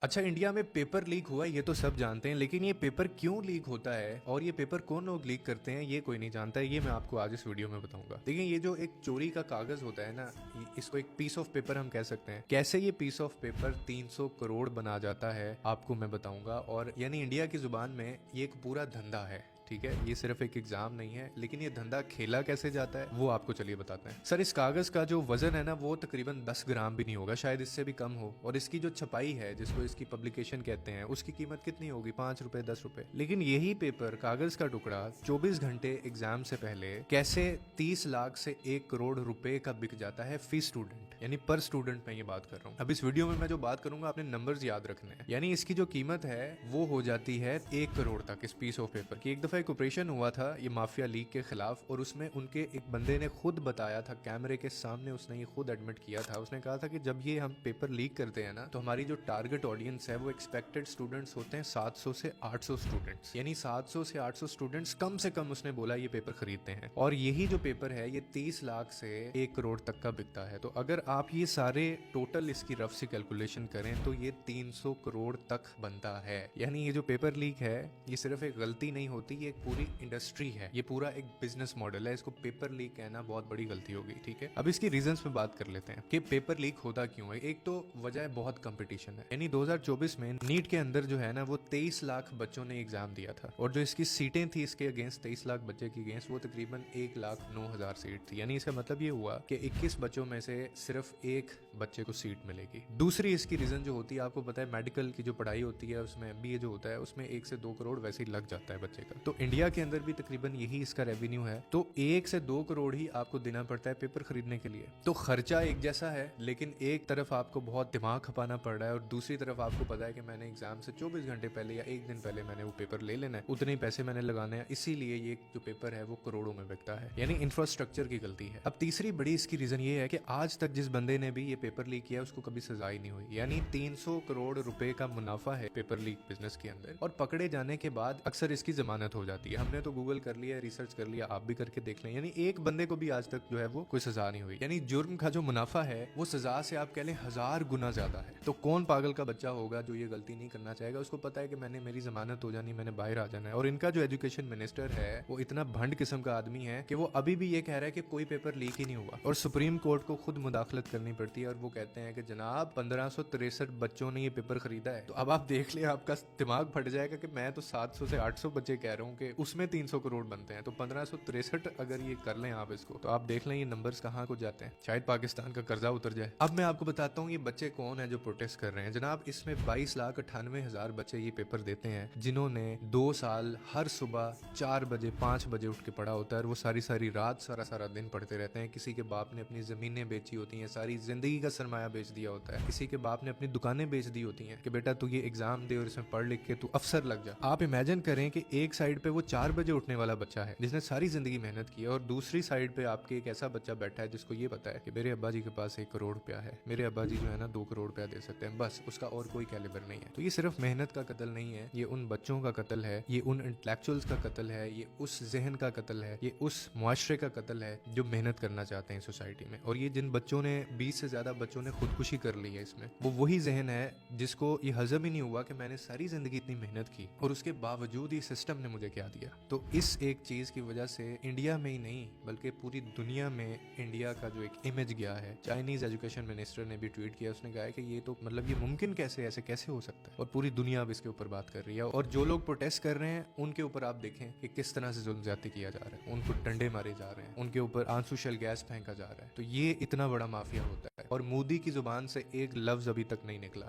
अच्छा, इंडिया में paper leak हुआ है ये तो सब जानते हैं, लेकिन ये पेपर क्यों लीक होता है और ये पेपर कौन लोग लीक करते हैं ये कोई नहीं जानता है। ये मैं आपको आज इस वीडियो में बताऊंगा। देखिए, ये जो एक चोरी का कागज होता है ना, इसको एक पीस ऑफ पेपर हम कह सकते हैं। कैसे ये पीस ऑफ पेपर 300 करोड़ बना जाता है आपको मैं बताऊंगा। और यानी इंडिया की जुबान में ये एक पूरा धंधा है। ठीक है, ये सिर्फ एक एग्जाम नहीं है, लेकिन ये धंधा खेला कैसे जाता है वो आपको चलिए बताते हैं। सर, इस कागज का जो वजन है ना वो तकरीबन 10 ग्राम भी नहीं होगा, शायद इससे भी कम हो। और इसकी जो छपाई है, जिसको इसकी पब्लिकेशन कहते हैं, उसकी कीमत कितनी होगी? 5 रुपए, 10 रुपए। लेकिन यही पेपर, कागज का टुकड़ा 24 घंटे एग्जाम से पहले कैसे 30 लाख से 1 करोड़ रुपए का बिक जाता है फी स्टूडेंट, यानी पर स्टूडेंट मैं ये बात कर रहा हूँ। अब इस वीडियो में मैं जो बात करूंगा आपने नंबर्स याद रखने हैं। यानी इसकी जो कीमत है वो हो जाती है 1 करोड़ तक इस पीस ऑफ पेपर की। एक दफा एक ऑपरेशन हुआ था ये माफिया लीग के खिलाफ, और उसमें उनके एक बंदे ने खुद बताया था कैमरे के सामने, उसने ये खुद एडमिट किया था। उसने कहा था कि जब ये हम पेपर लीक करते हैं ना, तो हमारी जो टारगेट ऑडियंस है वो एक्सपेक्टेड स्टूडेंट्स होते हैं 700 से 800 स्टूडेंट्स, यानी 700 से 800 स्टूडेंट्स कम से कम उसने बोला ये पेपर खरीदते हैं। और यही जो पेपर है ये 30 लाख से 1 करोड़ तक का बिकता है। तो अगर आप ये सारे टोटल इसकी रफ सी कैलकुलेशन करें तो ये 300 करोड़ तक बनता है। यानी ये जो पेपर लीक है ये सिर्फ एक गलती नहीं होती, ये एक पूरी इंडस्ट्री है, ये पूरा एक बिजनेस मॉडल है। इसको पेपर लीक कहना बहुत बड़ी गलती होगी। ठीक है, अब इसकी रीजंस पे बात कर लेते हैं कि पेपर लीक होता क्यों है। एक तो वजह बहुत कंपटीशन है। यानी 2024 में नीट के अंदर जो है ना वो 23 लाख बच्चों ने एग्जाम दिया था, और जो इसकी सीटें थी इसके अगेंस्ट 23 लाख बच्चे की अगेंस्ट वो तकरीबन 1,09,000 सीट थी। यानी इसका मतलब ये हुआ कि 21 बच्चों में से सिर्फ एक बच्चे को सीट मिलेगी। दूसरी इसकी रीजन जो होती है, आपको पता है मेडिकल की जो पढ़ाई होती है उसमें MBA जो होता है उसमें 1 से 2 करोड़ वैसे ही लग जाता है बच्चे का। तो इंडिया के अंदर भी तकरीबन यही इसका रेवेन्यू है। तो 1 से 2 करोड़ ही आपको देना पड़ता है पेपर खरीदने के लिए। तो खर्चा एक जैसा है, लेकिन एक तरफ आपको बहुत दिमाग खपाना पड़ रहा है और दूसरी तरफ आपको पता है कि मैंने एग्जाम से 24 घंटे पहले या एक दिन पहले मैंने वो पेपर ले लेना है, उतने ही पैसे मैंने लगाने हैं, इसीलिए ये जो पेपर है वो करोड़ों में बिकता है। यानी इंफ्रास्ट्रक्चर की गलती है। अब तीसरी बड़ी इसकी रीजन ये है कि आज तक जिस बंदे ने भी ये पेपर लीक किया उसको कभी सजा ही नहीं हुई। यानी 300 करोड़ रुपए का मुनाफा है पेपर लीक बिजनेस के अंदर, और पकड़े जाने के बाद अक्सर इसकी जमानत हो जाती है। हमने तो गूगल कर लिया, रिसर्च कर लिया, आप भी करके देख लें। यानी एक बंदे को भी आज तक जो है वो कोई सजा नहीं हुई। यानी जुर्म का जो मुनाफा है वो सजा से आप कह लें 1000 गुना ज्यादा है। तो कौन पागल का बच्चा होगा जो ये गलती नहीं करना चाहेगा? उसको पता है कि मैंने मेरी जमानत हो जानी, मैंने बाहर आ जाना है। और इनका जो एजुकेशन मिनिस्टर है वो इतना भंड किस्म का आदमी है कि वो अभी भी ये कह रहा है कि कोई पेपर लीक ही नहीं हुआ, और सुप्रीम कोर्ट को खुद मुदाखलत करनी पड़ती है। और वो कहते हैं कि जनाब 1563 बच्चों ने ये पेपर खरीदा है। तो अब आप देख ले, आपका दिमाग फट जाएगा कि मैं तो 700 से 800 बच्चे कह रहा हूँ कि उसमें 300 करोड़ बनते हैं, तो 1563 अगर ये कर लें आप इसको, तो आप देख लें ये नंबर्स कहाँ को जाते हैं। शायद पाकिस्तान का कर्जा उतर जाए। अब मैं आपको बताता हूँ ये बच्चे कौन है जो प्रोटेस्ट कर रहे हैं। जनाब, इसमें 22,98,000 बच्चे ये पेपर देते हैं जिन्होंने 2 साल हर सुबह 4 बजे 5 बजे उठ के पढ़ा होता है, और वो सारी सारी रात सारा सारा दिन पढ़ते रहते हैं। किसी के बाप ने अपनी जमीनें बेची होती हैं, सारी जिंदगी का सरमाया बेच दिया होता है। किसी के बाप ने अपनी दुकानें बेच दी होती हैं कि बेटा तू ये एग्जाम दे और इसमें पढ़ लिख के तू अफसर लग जा। आप इमेजिन करें कि एक साइड पे वो 4 बजे उठने वाला बच्चा है जिसने सारी जिंदगी मेहनत की है, और दूसरी साइड पे आपके एक ऐसा बच्चा बैठा है जिसको ये पता है कि मेरे अब्बा जी के पास 1 करोड़ रुपया है, मेरे अब्बा जी जो है ना 2 करोड़ रुपया दे सकते हैं, बस उसका और कोई कैलिबर नहीं है। तो ये सिर्फ मेहनत का कत्ल नहीं है, ये उन बच्चों का कत्ल है, ये उन इंटेलेक्चुअल्स का कत्ल है, ये उस जहन का कत्ल है, ये उस मुआशरे का कत्ल है जो मेहनत करना चाहते हैं सोसाइटी में। और ये जिन बच्चों ने 20 से ज्यादा बच्चों ने खुदकुशी कर ली है इसमें, वो वही जहन है जिसको ये हजम ही नहीं हुआ कि मैंने सारी जिंदगी इतनी मेहनत की और उसके बावजूद ही सिस्टम ने मुझे क्या दिया। तो इस एक चीज की वजह से इंडिया में ही नहीं बल्कि पूरी दुनिया में इंडिया का जो एक इमेज गया है। चाइनीज एजुकेशन मिनिस्टर ने भी ट्वीट किया, उसने कहा है कि ये तो मतलब ये मुमकिन कैसे, ऐसे कैसे हो सकता है। और पूरी दुनिया अब इसके ऊपर बात कर रही है। और जो लोग प्रोटेस्ट कर रहे हैं उनके ऊपर आप देखें कि किस तरह से जुल्म ज्यादती किया जा रहा है, उनको डंडे मारे जा रहे हैं, उनके ऊपर आंसू शेल गैस फेंका जा रहा है। तो ये इतना बड़ा माफिया होता है और मोदी की जुबान से एक लफ्ज अभी तक नहीं निकला।